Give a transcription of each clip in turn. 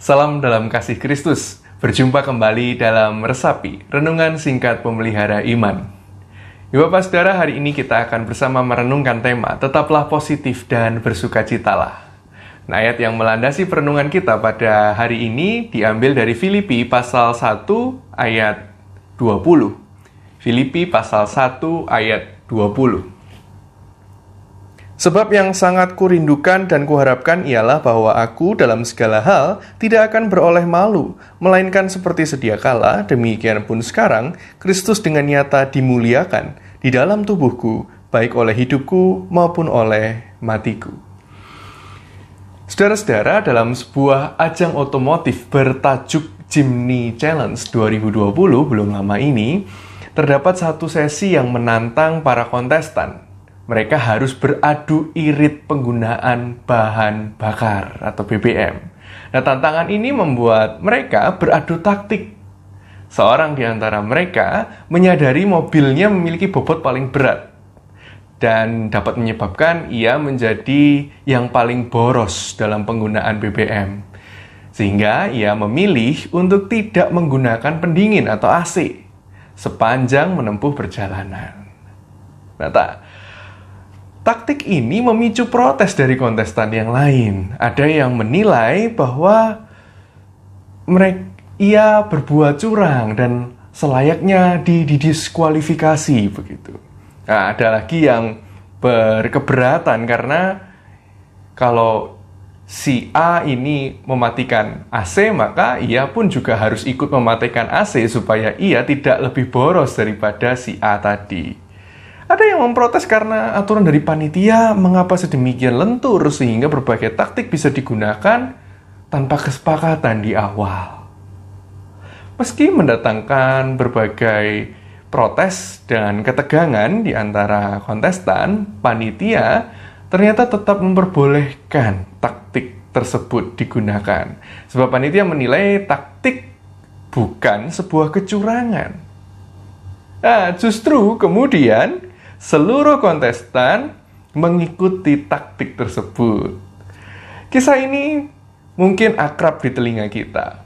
Salam dalam kasih Kristus. Berjumpa kembali dalam Resapi, Renungan Singkat Pemelihara Iman. Bapak Saudara, hari ini kita akan bersama merenungkan tema Tetaplah Positif dan Bersukacitalah. Nah, ayat yang melandasi perenungan kita pada hari ini diambil dari Filipi pasal 1 ayat 20. Filipi pasal 1 ayat 20. Sebab yang sangat kurindukan dan kuharapkan ialah bahwa aku dalam segala hal tidak akan beroleh malu, melainkan seperti sedia kala, demikian pun sekarang, Kristus dengan nyata dimuliakan di dalam tubuhku, baik oleh hidupku maupun oleh matiku. Saudara-saudara, dalam sebuah ajang otomotif bertajuk Jimny Challenge 2020 belum lama ini, terdapat satu sesi yang menantang para kontestan. Mereka harus beradu irit penggunaan bahan bakar atau BBM. Nah, tantangan ini membuat mereka beradu taktik. Seorang di antara mereka menyadari mobilnya memiliki bobot paling berat dan dapat menyebabkan ia menjadi yang paling boros dalam penggunaan BBM. Sehingga ia memilih untuk tidak menggunakan pendingin atau AC sepanjang menempuh perjalanan. Taktik ini memicu protes dari kontestan yang lain. Ada yang menilai bahwa ia berbuat curang dan selayaknya didiskualifikasi begitu. Nah, ada lagi yang berkeberatan karena kalau si A ini mematikan AC, maka ia pun juga harus ikut mematikan AC supaya ia tidak lebih boros daripada si A tadi. Ada yang memprotes karena aturan dari panitia mengapa sedemikian lentur sehingga berbagai taktik bisa digunakan tanpa kesepakatan di awal. Meski mendatangkan berbagai protes dan ketegangan di antara kontestan, panitia ternyata tetap memperbolehkan taktik tersebut digunakan. Sebab panitia menilai taktik bukan sebuah kecurangan. Nah, justru kemudian seluruh kontestan mengikuti taktik tersebut. Kisah ini mungkin akrab di telinga kita.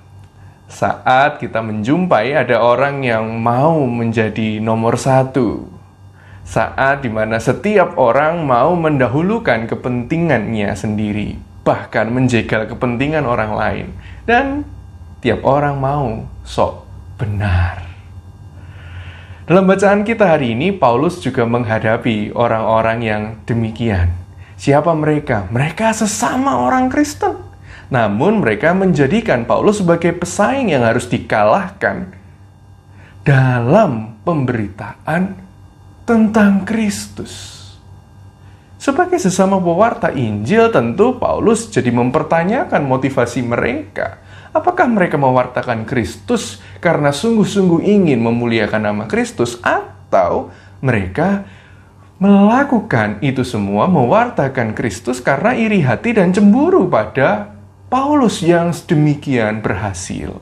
Saat kita menjumpai ada orang yang mau menjadi nomor satu. Saat dimana setiap orang mau mendahulukan kepentingannya sendiri, bahkan menjegal kepentingan orang lain. Dan tiap orang mau sok benar. Dalam bacaan kita hari ini, Paulus juga menghadapi orang-orang yang demikian. Siapa mereka? Mereka sesama orang Kristen. Namun mereka menjadikan Paulus sebagai pesaing yang harus dikalahkan dalam pemberitaan tentang Kristus. Sebagai sesama pewarta Injil, tentu Paulus jadi mempertanyakan motivasi mereka. Apakah mereka mewartakan Kristus karena sungguh-sungguh ingin memuliakan nama Kristus, atau mereka melakukan itu semua mewartakan Kristus karena iri hati dan cemburu pada Paulus yang sedemikian berhasil?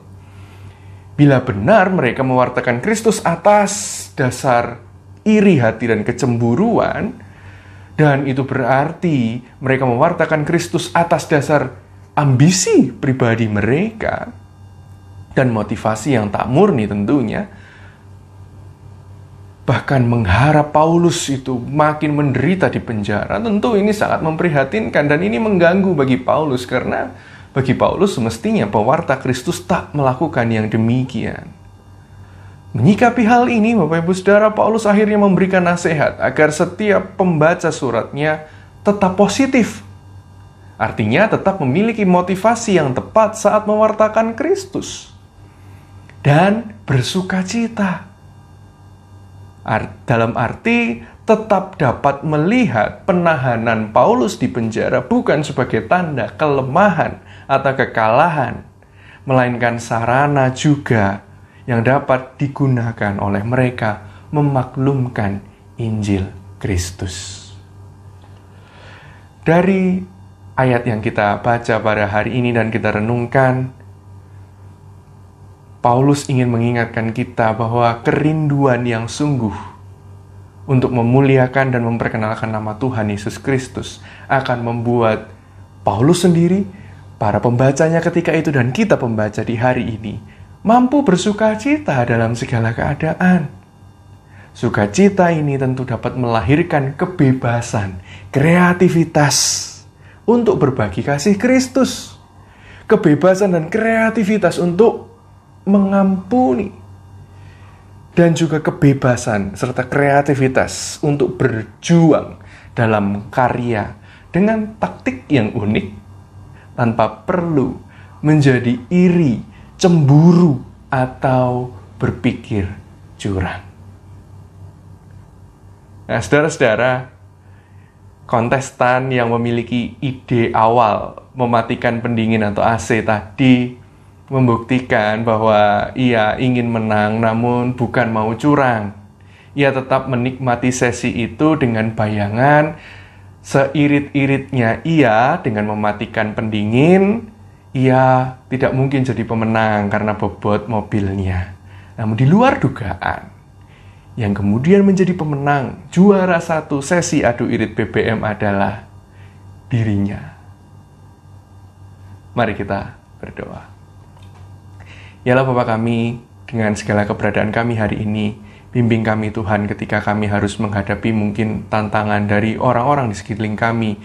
Bila benar mereka mewartakan Kristus atas dasar iri hati dan kecemburuan, dan itu berarti mereka mewartakan Kristus atas dasar ambisi pribadi mereka dan motivasi yang tak murni tentunya, bahkan mengharap Paulus itu makin menderita di penjara, tentu ini sangat memprihatinkan dan ini mengganggu bagi Paulus, karena bagi Paulus semestinya pewarta Kristus tak melakukan yang demikian. Menyikapi hal ini, Bapak Ibu Saudara, Paulus akhirnya memberikan nasihat agar setiap pembaca suratnya tetap positif. Artinya tetap memiliki motivasi yang tepat saat mewartakan Kristus dan bersukacita. Dalam arti tetap dapat melihat penahanan Paulus di penjara bukan sebagai tanda kelemahan atau kekalahan, melainkan sarana juga yang dapat digunakan oleh mereka memaklumkan Injil Kristus. Dari ayat yang kita baca pada hari ini dan kita renungkan, Paulus ingin mengingatkan kita bahwa kerinduan yang sungguh untuk memuliakan dan memperkenalkan nama Tuhan Yesus Kristus akan membuat Paulus sendiri, para pembacanya ketika itu dan kita pembaca di hari ini mampu bersukacita dalam segala keadaan. Sukacita ini tentu dapat melahirkan kebebasan, kreativitas untuk berbagi kasih Kristus. Kebebasan dan kreativitas untuk mengampuni. Dan juga kebebasan serta kreativitas untuk berjuang dalam karya dengan taktik yang unik tanpa perlu menjadi iri, cemburu, atau berpikir curang. Nah, saudara-saudara, kontestan yang memiliki ide awal mematikan pendingin atau AC tadi membuktikan bahwa ia ingin menang namun bukan mau curang. Ia tetap menikmati sesi itu dengan bayangan seirit-iritnya ia dengan mematikan pendingin. Ia tidak mungkin jadi pemenang karena bobot mobilnya. Namun di luar dugaan, yang kemudian menjadi pemenang juara satu sesi adu irit BBM adalah dirinya. Mari kita berdoa. Yalah Bapa kami, dengan segala keberadaan kami hari ini, bimbing kami Tuhan ketika kami harus menghadapi mungkin tantangan dari orang-orang di sekeliling kami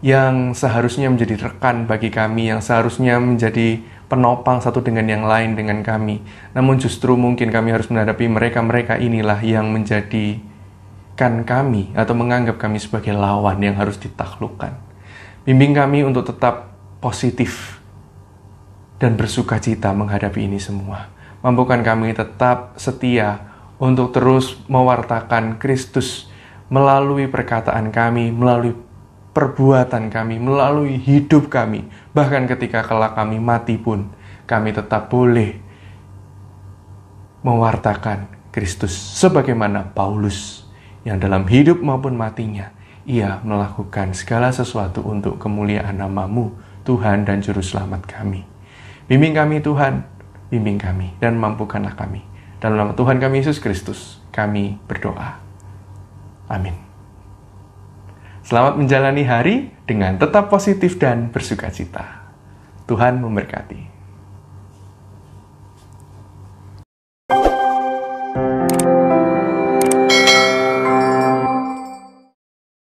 yang seharusnya menjadi rekan bagi kami, yang seharusnya menjadi penopang satu dengan yang lain dengan kami. Namun justru mungkin kami harus menghadapi mereka-mereka inilah yang menjadikan kami atau menganggap kami sebagai lawan yang harus ditaklukkan. Bimbing kami untuk tetap positif dan bersukacita menghadapi ini semua. Mampukan kami tetap setia untuk terus mewartakan Kristus melalui perkataan kami, melalui perbuatan kami, melalui hidup kami. Bahkan ketika kelak kami mati pun, kami tetap boleh mewartakan Kristus. Sebagaimana Paulus, yang dalam hidup maupun matinya, ia melakukan segala sesuatu untuk kemuliaan nama-Mu, Tuhan dan Juru Selamat kami. Bimbing kami Tuhan, bimbing kami, dan mampukanlah kami. Dalam nama Tuhan kami Yesus Kristus, kami berdoa. Amin. Selamat menjalani hari dengan tetap positif dan bersukacita. Tuhan memberkati.